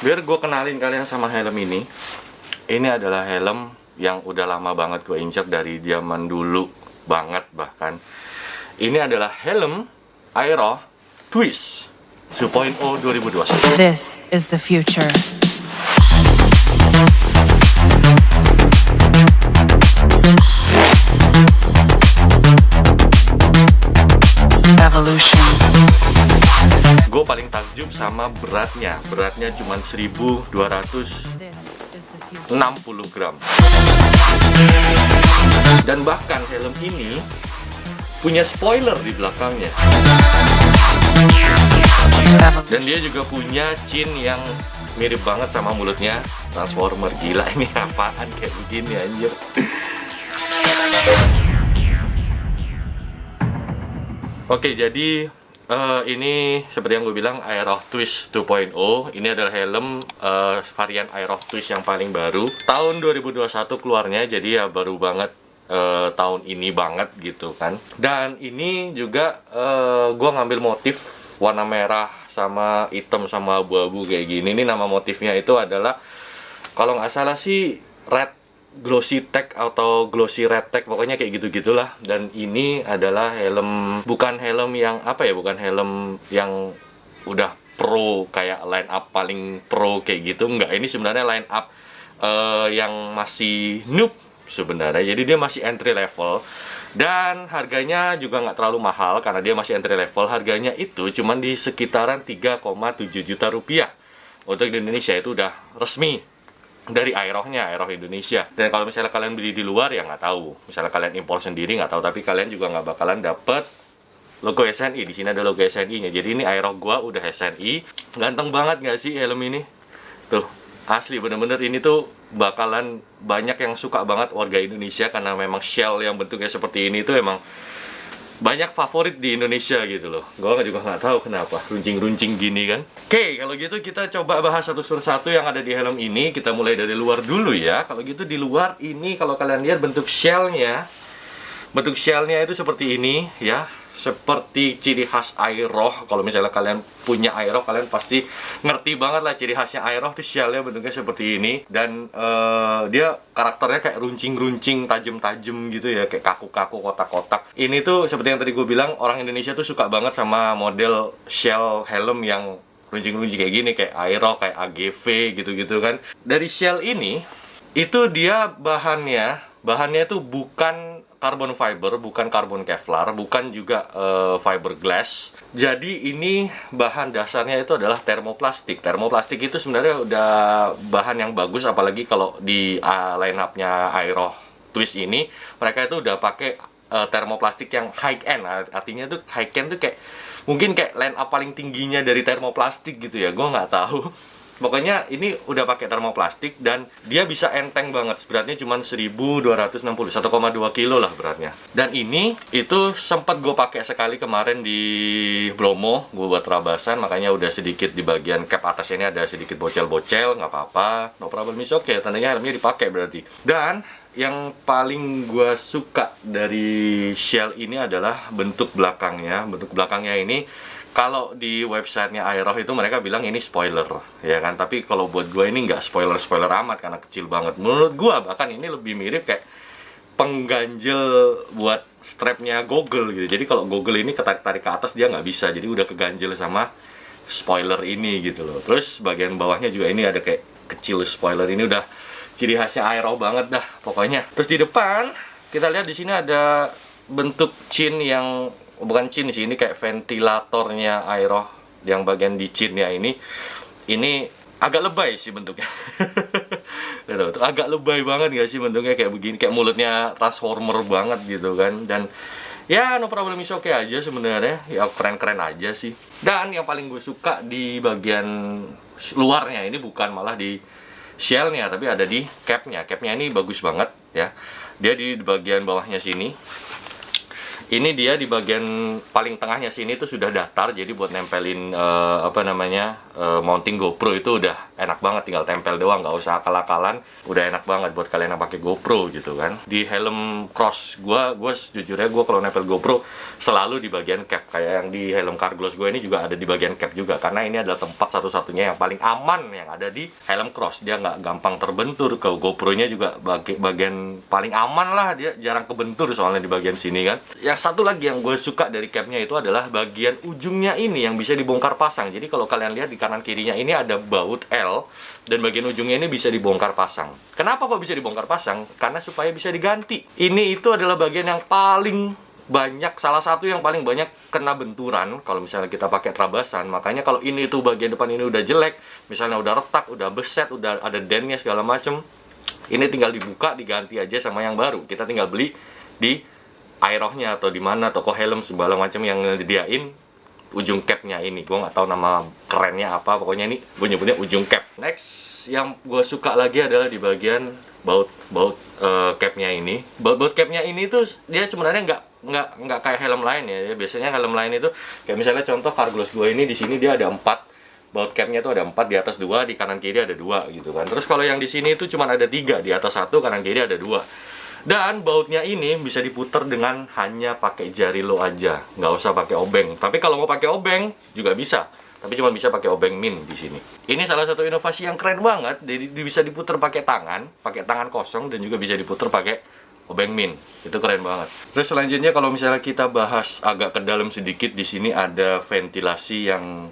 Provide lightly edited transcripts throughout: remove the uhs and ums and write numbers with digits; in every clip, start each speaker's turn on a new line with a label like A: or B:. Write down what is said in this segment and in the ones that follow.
A: Biar gue kenalin kalian sama helm ini. Ini adalah helm yang udah lama banget gue incer dari zaman dulu banget bahkan. Ini adalah helm Aero Twist 2.0 2021.
B: This is the future. Evolution.
A: Gue paling takjub sama beratnya. Beratnya cuma 1260
B: This is the future.
A: gram. Dan bahkan helm ini punya spoiler di belakangnya. Dan dia juga punya chin yang mirip banget sama mulutnya Transformer. Gila, ini apaan kayak begini anjir. Oke, jadi ini seperti yang gue bilang Aero Twist 2.0. Ini adalah helm varian Aero Twist yang paling baru. Tahun 2021 keluarnya, jadi ya baru banget tahun ini banget gitu kan. Dan ini juga gue ngambil motif warna merah sama hitam sama abu-abu kayak gini. Ini nama motifnya itu adalah, kalau nggak salah sih, red glossy tech atau glossy red tech, pokoknya kayak gitu-gitulah. Dan ini adalah helm, bukan helm yang apa ya, bukan helm yang udah pro kayak line up paling pro kayak gitu, enggak. Ini sebenarnya line up yang masih noob sebenarnya, jadi dia masih entry level. Dan harganya juga nggak terlalu mahal karena dia masih entry level. Harganya itu cuman di sekitaran 3,7 juta rupiah. Untuk di Indonesia itu udah resmi dari Aeroh-nya, Aeroh Indonesia. Dan kalau misalnya kalian beli di luar ya nggak tahu. Misalnya kalian impor sendiri nggak tahu, tapi kalian juga nggak bakalan dapet logo SNI. Di sini ada logo SNI-nya. Jadi ini Aeroh gua udah SNI. Ganteng banget nggak sih helm ini? Tuh, asli bener-bener ini tuh bakalan banyak yang suka banget warga Indonesia karena memang shell yang bentuknya seperti ini tuh emang banyak favorit di Indonesia gitu loh. Gue juga nggak tahu kenapa runcing-runcing gini kan. Oke, kalau gitu kita coba bahas satu persatu yang ada di helm ini. Kita mulai dari luar dulu ya. Kalau gitu di luar ini, kalau kalian lihat bentuk shellnya itu seperti ini ya. Seperti ciri khas Aeroh. Kalau misalnya kalian punya Aeroh, kalian pasti ngerti banget lah ciri khasnya Aeroh tuh shellnya bentuknya seperti ini. Dan dia karakternya kayak runcing-runcing, tajem-tajem gitu ya, kayak kaku-kaku, kotak-kotak. Ini tuh seperti yang tadi gue bilang, orang Indonesia tuh suka banget sama model shell helm yang runcing-runcing kayak gini, kayak Aeroh, kayak AGV gitu-gitu kan. Dari shell ini, itu dia bahannya tuh bukan carbon fiber, bukan carbon Kevlar, bukan juga fiberglass. Jadi ini bahan dasarnya itu adalah termoplastik. Termoplastik itu sebenarnya udah bahan yang bagus, apalagi kalau di line up-nya Aeroh Twist ini, mereka itu udah pakai termoplastik yang high end. Artinya tuh high end tuh kayak mungkin kayak line up paling tingginya dari termoplastik gitu ya, gue nggak tahu. Pokoknya ini udah pakai termoplastik dan dia bisa enteng banget. Beratnya cuma 1260, 1,2 kilo lah beratnya. Dan ini itu sempat gue pakai sekali kemarin di Bromo, gue buat rabasan, makanya udah sedikit di bagian cap atasnya ini ada sedikit bocel-bocel, nggak apa-apa, no problem, is okay. Tandanya helmnya dipakai berarti. Dan yang paling gue suka dari shell ini adalah bentuk belakangnya. Bentuk belakangnya ini, kalau di websitenya Aeroh itu mereka bilang ini spoiler, ya kan? Tapi kalau buat gue ini nggak spoiler amat karena kecil banget. Menurut gue bahkan ini lebih mirip kayak pengganjel buat strapnya Google gitu. Jadi kalau Google ini ketarik-tarik ke atas dia nggak bisa, jadi udah keganjel sama spoiler ini gitu loh. Terus bagian bawahnya juga ini ada kayak kecil spoiler. Ini udah ciri khasnya Aeroh banget dah pokoknya. Terus di depan kita lihat di sini ada bentuk chin yang bukan chin sih, ini kayak ventilatornya Aeroh yang bagian di chinnya ini agak lebay sih bentuknya. Agak lebay banget gak sih bentuknya kayak begini, kayak mulutnya Transformer banget gitu kan. Dan ya no problem, is okay aja sebenarnya, ya keren-keren aja sih. Dan yang paling gue suka di bagian luarnya ini bukan malah di shellnya, tapi ada di capnya. Capnya ini bagus banget ya, dia di bagian bawahnya sini. Ini dia di bagian paling tengahnya sini tuh sudah datar, jadi buat nempelin mounting GoPro itu udah enak banget, tinggal tempel doang, nggak usah akal-akalan, udah enak banget buat kalian yang pakai GoPro gitu kan. Di helm cross gua jujurnya gua kalau nempel GoPro selalu di bagian cap, kayak yang di helm Carglass gue ini juga ada di bagian cap juga, karena ini adalah tempat satu-satunya yang paling aman yang ada di helm cross. Dia nggak gampang terbentur, ke GoPro-nya juga bagian paling aman lah, dia jarang kebentur soalnya di bagian sini kan. Yang satu lagi yang gue suka dari capnya itu adalah bagian ujungnya ini yang bisa dibongkar pasang. Jadi kalau kalian lihat di kanan kirinya ini ada baut L, dan bagian ujungnya ini bisa dibongkar pasang. Kenapa kok bisa dibongkar pasang? Karena supaya bisa diganti. Ini itu adalah bagian yang paling banyak, salah satu yang paling banyak kena benturan kalau misalnya kita pakai trabasan. Makanya kalau ini tuh bagian depan ini udah jelek, misalnya udah retak, udah beset, udah ada dentnya segala macem, ini tinggal dibuka, diganti aja sama yang baru. Kita tinggal beli di Aerohnya atau di mana toko helm segala macam yang nyediain ujung capnya ini. Gue nggak tahu nama kerennya apa, pokoknya ini gue nyebutnya ujung cap. Next yang gue suka lagi adalah di bagian baut capnya ini. Baut capnya ini tuh dia sebenarnya nggak kayak helm lain ya. Biasanya helm lain itu kayak misalnya contoh Carglass gue ini, di sini dia ada 4 baut capnya tuh, ada 4, di atas 2, di kanan kiri ada 2 gitu kan. Terus kalau yang di sini itu cuma ada 3, di atas 1, kanan kiri ada 2. Dan bautnya ini bisa diputer dengan hanya pakai jari lo aja, nggak usah pakai obeng. Tapi kalau mau pakai obeng juga bisa, tapi cuma bisa pakai obeng min di sini. Ini salah satu inovasi yang keren banget. Jadi bisa diputer pakai tangan kosong, dan juga bisa diputer pakai obeng min. Itu keren banget. Terus selanjutnya kalau misalnya kita bahas agak ke dalam sedikit, di sini ada ventilasi yang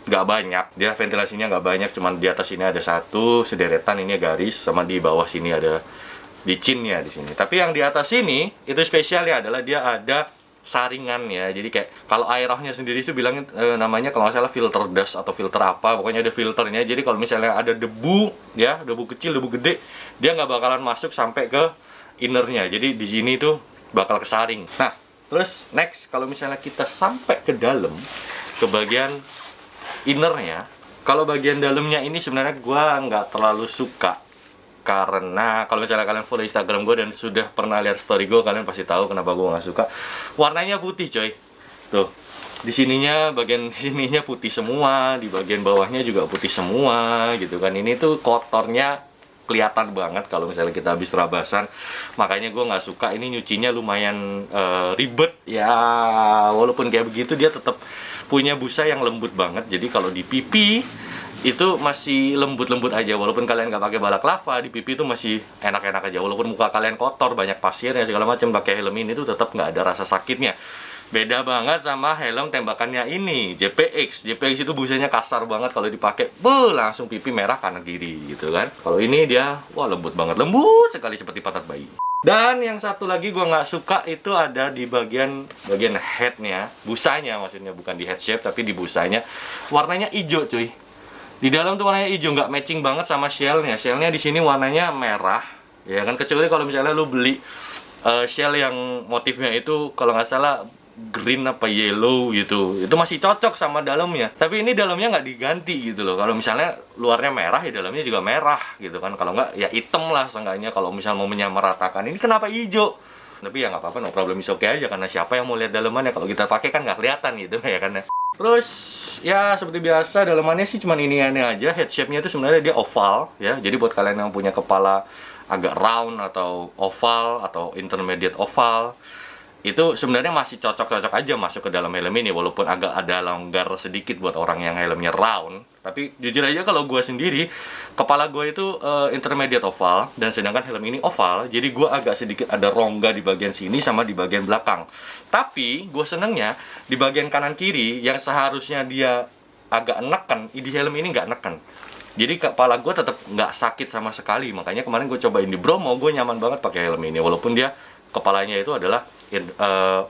A: nggak banyak. Dia ventilasinya nggak banyak, cuman di atas ini ada 1 sederetan, ini garis, sama di bawah sini ada bicinnya di sini. Tapi yang di atas sini itu spesialnya adalah dia ada saringannya. Jadi kayak kalau Aerohnya sendiri itu bilang namanya kalau nggak salah filter dust atau filter apa, pokoknya ada filternya. Jadi kalau misalnya ada debu ya, debu kecil, debu gede, dia nggak bakalan masuk sampai ke innernya. Jadi di sini tuh bakal kesaring. Nah, terus next kalau misalnya kita sampai ke dalam, ke bagian innernya, kalau bagian dalamnya ini sebenarnya gua nggak terlalu suka. Karena kalau misalnya kalian follow Instagram gue dan sudah pernah lihat story gue, kalian pasti tahu kenapa gue nggak suka. Warnanya putih coy. Tuh, di sininya, bagian sininya putih semua, di bagian bawahnya juga putih semua gitu kan. Ini tuh kotornya kelihatan banget kalau misalnya kita habis terabasan. Makanya gue nggak suka. Ini nyucinya lumayan ribet ya. Walaupun kayak begitu, dia tetap punya busa yang lembut banget. Jadi kalau di pipi itu masih lembut-lembut aja, walaupun kalian nggak pakai balaklava, di pipi itu masih enak-enak aja. Walaupun muka kalian kotor, banyak pasirnya segala macam, pakai helm ini tuh tetap nggak ada rasa sakitnya. Beda banget sama helm tembakannya ini, JPX. JPX itu busanya kasar banget, kalau dipakai, langsung pipi merah kanan kiri gitu kan. Kalau ini dia, wah lembut banget, lembut sekali seperti pantat bayi. Dan yang satu lagi gue nggak suka itu ada di bagian headnya, busanya maksudnya, bukan di head shape tapi di busanya, warnanya hijau cuy. Di dalam tuh warnanya hijau, nggak matching banget sama shellnya. Shellnya di sini warnanya merah, ya kan. Kecuali kalau misalnya lu beli shell yang motifnya itu kalau nggak salah green apa yellow gitu, itu masih cocok sama dalamnya. Tapi ini dalamnya nggak diganti gitu loh. Kalau misalnya luarnya merah, ya dalamnya juga merah gitu kan. Kalau nggak ya hitam lah seenggaknya. Kalau misalnya mau menyamaratakan, ini kenapa hijau? Tapi ya nggak apa-apa, no problem, is okay aja. Karena siapa yang mau lihat dalamannya, kalau kita pakai kan nggak kelihatan gitu ya kan. Terus ya seperti biasa, dalamannya sih cuman ini aja. Head shape-nya itu sebenarnya dia oval ya. Jadi buat kalian yang punya kepala agak round atau oval atau intermediate oval, itu sebenarnya masih cocok-cocok aja masuk ke dalam helm ini, walaupun agak ada longgar sedikit buat orang yang helmnya round. Tapi jujur aja kalau gue sendiri, kepala gue itu intermediate oval, dan sedangkan helm ini oval, jadi gue agak sedikit ada rongga di bagian sini sama di bagian belakang. Tapi gue senengnya di bagian kanan kiri yang seharusnya dia agak neken, di helm ini nggak neken. Jadi kepala gue tetap nggak sakit sama sekali. Makanya kemarin gue cobain di Bromo, gue nyaman banget pakai helm ini, walaupun dia kepalanya itu adalah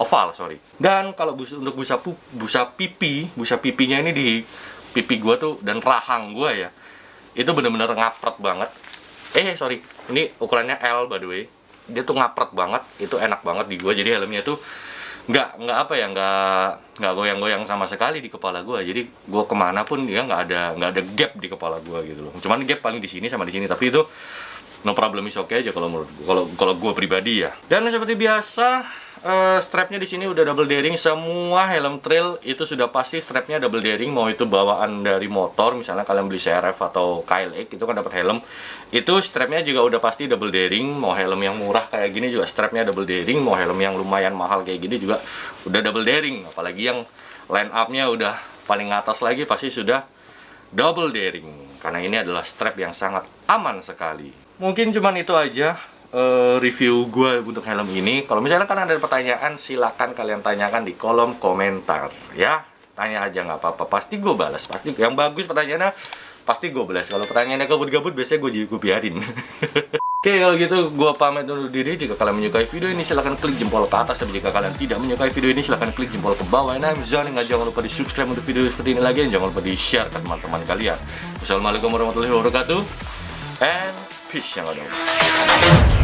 A: oval, sorry. Dan kalau untuk busa pipinya ini di pipi gua tuh dan rahang gua ya, itu bener-bener ngapret banget. Sorry, ini ukurannya L by the way. Dia tuh ngapret banget, itu enak banget di gua. Jadi helmnya tuh nggak goyang-goyang sama sekali di kepala gua. Jadi gua kemana pun dia nggak ada gap di kepala gua gitu loh. Cuman gap paling di sini sama di sini, tapi itu no problem, is okay aja kalau menurut gua, kalau gua pribadi ya. Dan seperti biasa, strapnya di sini udah double daring. Semua helm trail itu sudah pasti strapnya double daring. Mau itu bawaan dari motor, misalnya kalian beli CRF atau KLX itu kan dapat helm, itu strapnya juga udah pasti double daring. Mau helm yang murah kayak gini juga strapnya double daring. Mau helm yang lumayan mahal kayak gini juga udah double daring. Apalagi yang line up-nya udah paling atas lagi pasti sudah double daring. Karena ini adalah strap yang sangat aman sekali. Mungkin cuman itu aja review gue untuk helm ini. Kalau misalnya kan ada pertanyaan, silakan kalian tanyakan di kolom komentar ya. Tanya aja nggak apa-apa, pasti gue balas. Pasti yang bagus pertanyaannya pasti gue balas. Kalau pertanyaannya gabut-gabut biasanya gue biarin. Oke, kalau gitu gue pamit undur diri. Jika kalian menyukai video ini silahkan klik jempol ke atas, dan jika kalian tidak menyukai video ini silahkan klik jempol ke bawah. Nah, jangan lupa di subscribe untuk video seperti ini lagi, dan jangan lupa di share ke teman-teman kalian. Wassalamualaikum warahmatullahi wabarakatuh, and peace yang ada.